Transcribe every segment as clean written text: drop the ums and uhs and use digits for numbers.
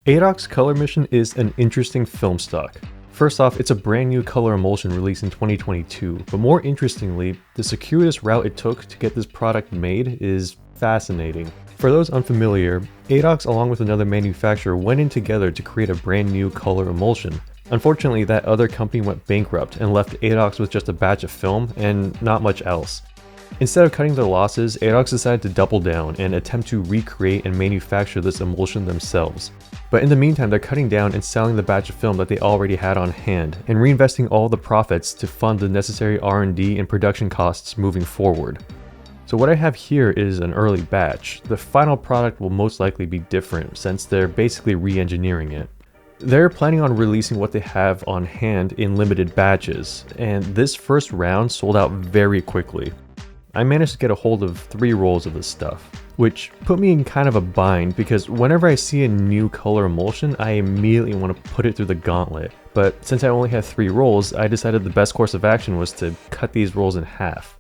ADOX Color Mission is an interesting film stock. First off, it's a brand new color emulsion released in 2022, but more interestingly, the circuitous route it took to get this product made is fascinating. For those unfamiliar, ADOX along with another manufacturer went in together to create a brand new color emulsion. Unfortunately, that other company went bankrupt and left ADOX with just a batch of film and not much else. Instead of cutting their losses, ADOX decided to double down and attempt to recreate and manufacture this emulsion themselves. But in the meantime, they're cutting down and selling the batch of film that they already had on hand, and reinvesting all the profits to fund the necessary R&D and production costs moving forward. So what I have here is an early batch. The final product will most likely be different since they're basically re-engineering it. They're planning on releasing what they have on hand in limited batches, and this first round sold out very quickly. I managed to get a hold of 3 rolls of this stuff, which put me in kind of a bind because whenever I see a new color emulsion, I immediately want to put it through the gauntlet. But since I only had 3 rolls, I decided the best course of action was to cut these rolls in half.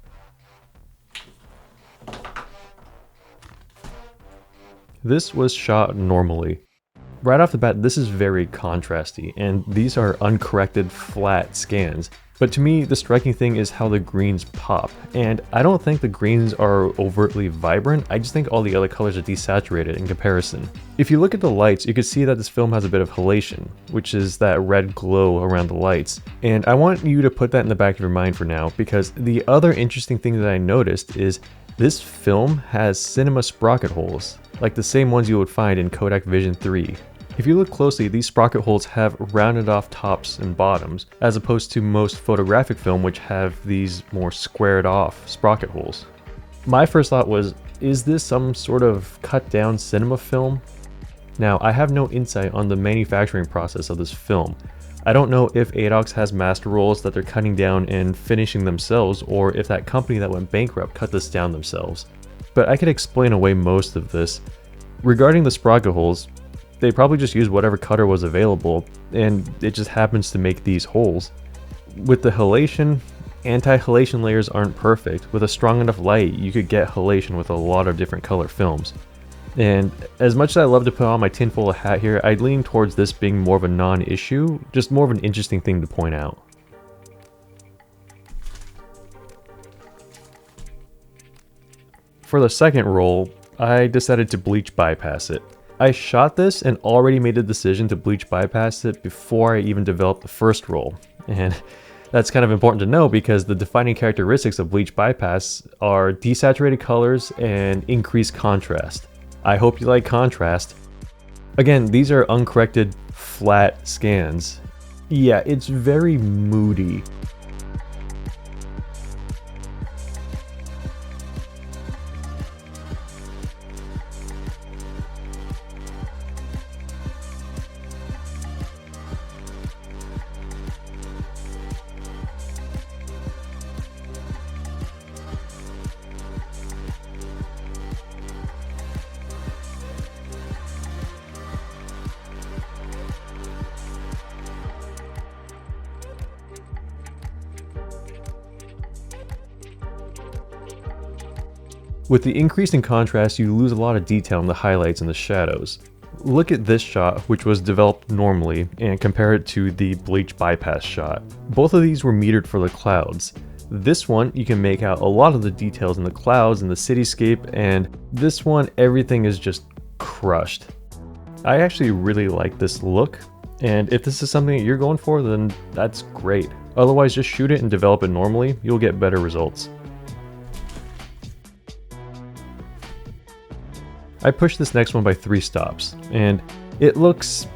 This was shot normally. Right off the bat, this is very contrasty, and these are uncorrected flat scans. But to me, the striking thing is how the greens pop, and I don't think the greens are overtly vibrant, I just think all the other colors are desaturated in comparison. If you look at the lights, you can see that this film has a bit of halation, which is that red glow around the lights, and I want you to put that in the back of your mind for now, because the other interesting thing that I noticed is this film has cinema sprocket holes, like the same ones you would find in Kodak Vision 3. If you look closely, these sprocket holes have rounded off tops and bottoms, as opposed to most photographic film which have these more squared off sprocket holes. My first thought was, is this some sort of cut down cinema film? Now, I have no insight on the manufacturing process of this film. I don't know if ADOX has master rolls that they're cutting down and finishing themselves, or if that company that went bankrupt cut this down themselves. But I could explain away most of this. Regarding the sprocket holes, they probably just used whatever cutter was available, and it just happens to make these holes. With the halation, anti-halation layers aren't perfect. With a strong enough light, you could get halation with a lot of different color films. And as much as I love to put on my tinfoil hat here, I'd lean towards this being more of a non-issue, just more of an interesting thing to point out. For the second roll, I decided to bleach bypass it. I shot this and already made the decision to bleach bypass it before I even developed the first roll. And that's kind of important to know because the defining characteristics of bleach bypass are desaturated colors and increased contrast. I hope you like contrast. Again, these are uncorrected flat scans. Yeah, it's very moody. With the increase in contrast, you lose a lot of detail in the highlights and the shadows. Look at this shot, which was developed normally, and compare it to the bleach bypass shot. Both of these were metered for the clouds. This one, you can make out a lot of the details in the clouds and the cityscape, and this one, everything is just crushed. I actually really like this look, and if this is something that you're going for, then that's great. Otherwise, just shoot it and develop it normally, you'll get better results. I pushed this next one by 3 stops, and it looks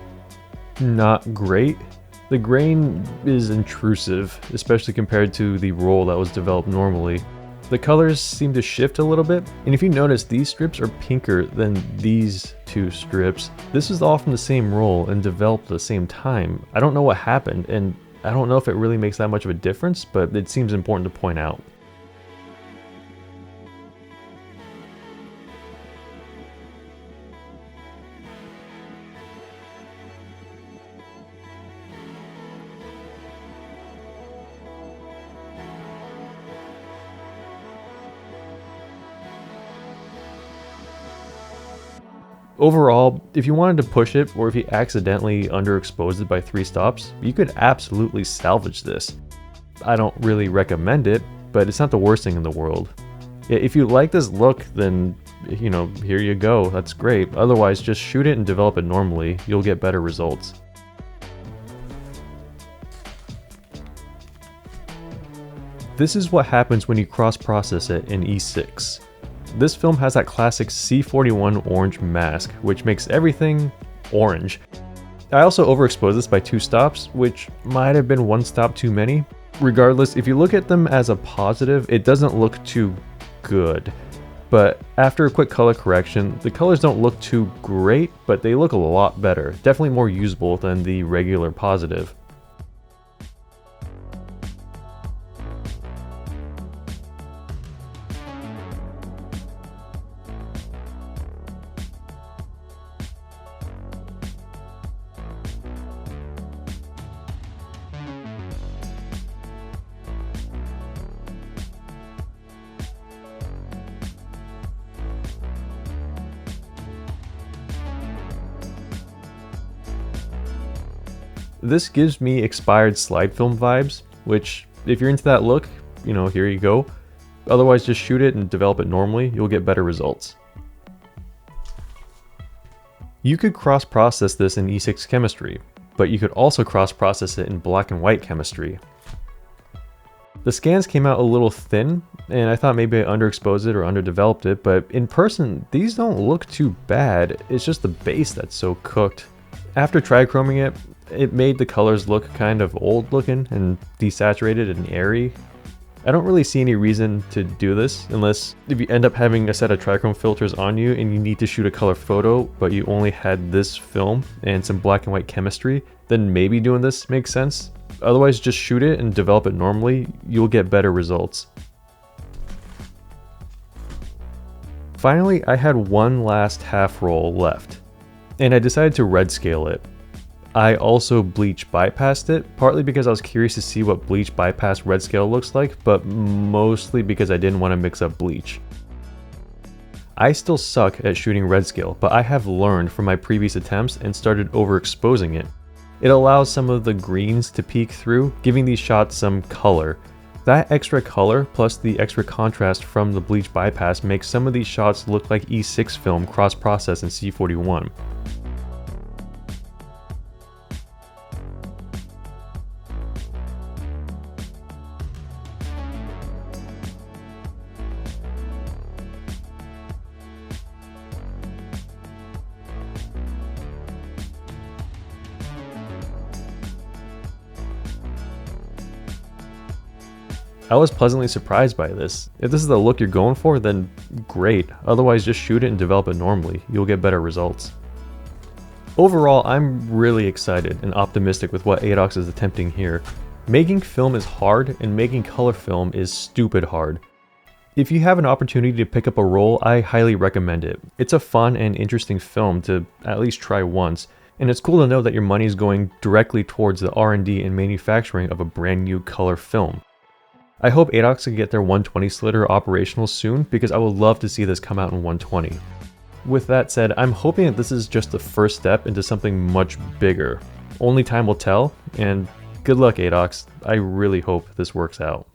not great. The grain is intrusive, especially compared to the roll that was developed normally. The colors seem to shift a little bit, and if you notice, these strips are pinker than these 2 strips. This is all from the same roll and developed at the same time. I don't know what happened, and I don't know if it really makes that much of a difference, but it seems important to point out. Overall, if you wanted to push it, or if you accidentally underexposed it by 3 stops, you could absolutely salvage this. I don't really recommend it, but it's not the worst thing in the world. If you like this look, then, you know, here you go, that's great. Otherwise, just shoot it and develop it normally, you'll get better results. This is what happens when you cross-process it in E6. This film has that classic C41 orange mask, which makes everything orange. I also overexposed this by 2 stops, which might have been 1 stop too many. Regardless, if you look at them as a positive, it doesn't look too good. But after a quick color correction, the colors don't look too great, but they look a lot better. Definitely more usable than the regular positive. This gives me expired slide film vibes, which if you're into that look, you know, here you go. Otherwise, just shoot it and develop it normally, you'll get better results. You could cross-process this in E6 chemistry, but you could also cross-process it in black and white chemistry. The scans came out a little thin, and I thought maybe I underexposed it or underdeveloped it, but in person, these don't look too bad. It's just the base that's so cooked. After trichroming it, it made the colors look kind of old looking and desaturated and airy. I don't really see any reason to do this unless if you end up having a set of trichrome filters on you and you need to shoot a color photo, but you only had this film and some black and white chemistry, then maybe doing this makes sense. Otherwise, just shoot it and develop it normally, you'll get better results. Finally, I had one last half roll left, and I decided to red scale it. I also bleach bypassed it, partly because I was curious to see what bleach bypass red scale looks like, but mostly because I didn't want to mix up bleach. I still suck at shooting red scale, but I have learned from my previous attempts and started overexposing it. It allows some of the greens to peek through, giving these shots some color. That extra color plus the extra contrast from the bleach bypass makes some of these shots look like E6 film cross-processed in C41. I was pleasantly surprised by this. If this is the look you're going for, then great. Otherwise, just shoot it and develop it normally. You'll get better results. Overall, I'm really excited and optimistic with what ADOX is attempting here. Making film is hard, and making color film is stupid hard. If you have an opportunity to pick up a roll, I highly recommend it. It's a fun and interesting film to at least try once, and it's cool to know that your money is going directly towards the R&D and manufacturing of a brand new color film. I hope ADOX can get their 120 slitter operational soon, because I would love to see this come out in 120. With that said, I'm hoping that this is just the first step into something much bigger. Only time will tell, and good luck ADOX. I really hope this works out.